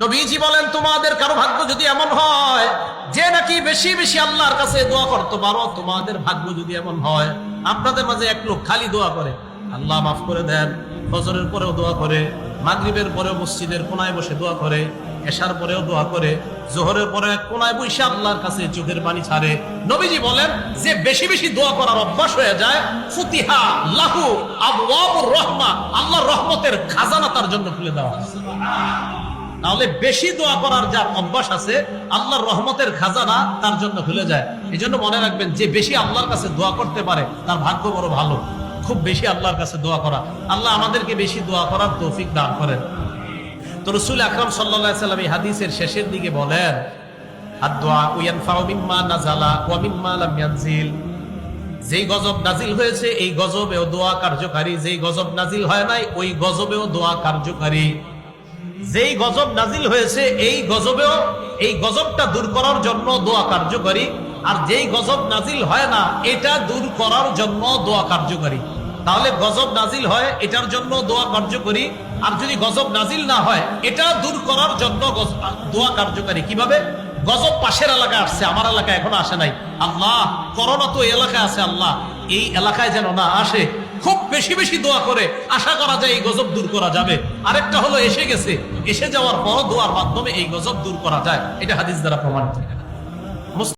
নবীজি বলেন, তোমাদের কারো ভাগ্য যদি এমন হয় যে নাকি বেশি বেশি আল্লাহর কাছে দোয়া করতে পারো, তোমাদের ভাগ্য যদি এমন হয়, আপনাদের মাঝে এক লোক খালি দোয়া করে, আল্লাহ মাফ করে দেন, ফজরের পরেও দোয়া করে, মাগরিবের পরেও মসজিদের কোনায় বসে দোয়া করে, এশার পরেও দোয়া করে, জোহরের পরে কোনায় বসে আল্লাহর কাছে চোখের পানি ছাড়ে, নবীজি বলেন যে বেশি বেশি দোয়া করার অভ্যাস হয়ে যায়, ফুতিহা লাহু আবওয়াবুর রাহমা, আল্লাহর রহমতের খাজানা তার জন্য খুলে দেওয়া হয়। তাহলে বেশি দোয়া করার যার অভ্যাস আছে, আল্লাহর রহমতের খাজানা তার জন্য খুলে যায়। এই জন্য মনে রাখবেন, যে বেশি আল্লাহর কাছে দোয়া করতে পারে তার ভাগ্য বড় ভালো। খুব বেশি আল্লাহর কাছে দোয়া করা, আল্লাহ আমাদেরকে বেশি দোয়া করার তৌফিক দান করেন। তো রাসূল আকরাম সাল্লাল্লাহু আলাইহি ওয়াসাল্লাম এই হাদিসের শেষের দিকে বলেন, আদ-দুআ ইয়ানফাউ মিম্মা নাযালা ওয়া মিম্মা লাম ইয়ানজিল। যেই গজব নাজিল হয়েছে এই গজবেও দোয়া কার্যকারী, যেই গজব নাজিল হয় নাই ওই গজবেও দোয়া কার্যকারী। যেই গজব নাজিল হয়েছে এই গজবেও, এই গজবটা দূর করার জন্য দোয়া কার্যকারী, আর যেই গজব নাজিল হয় না এটা দূর করার জন্য দোয়া কার্যকারী। তাহলে গজব নাজিল হয় এটার জন্য দোয়া কার্যকরী, আর যদি গজব নাজিল না হয় এটা দূর করার জন্য দোয়া কার্যকারী। কিভাবে? গজব পাশের এলাকায় আসছে, আমার এলাকায় এখনো আসে নাই, আল্লাহ করোনা তো এই এলাকায় আছে, আল্লাহ এই এলাকায় যেন না আসে। খুব বেশি বেশি দোয়া করে আশা করা যায় এই গজব দূর করা যাবে। আরেকটা হলো এসে গেছে, এসে যাওয়ার পর দোয়ার মাধ্যমে এই গজব দূর করা যায়। এটা হাদিস দ্বারা প্রমাণিত।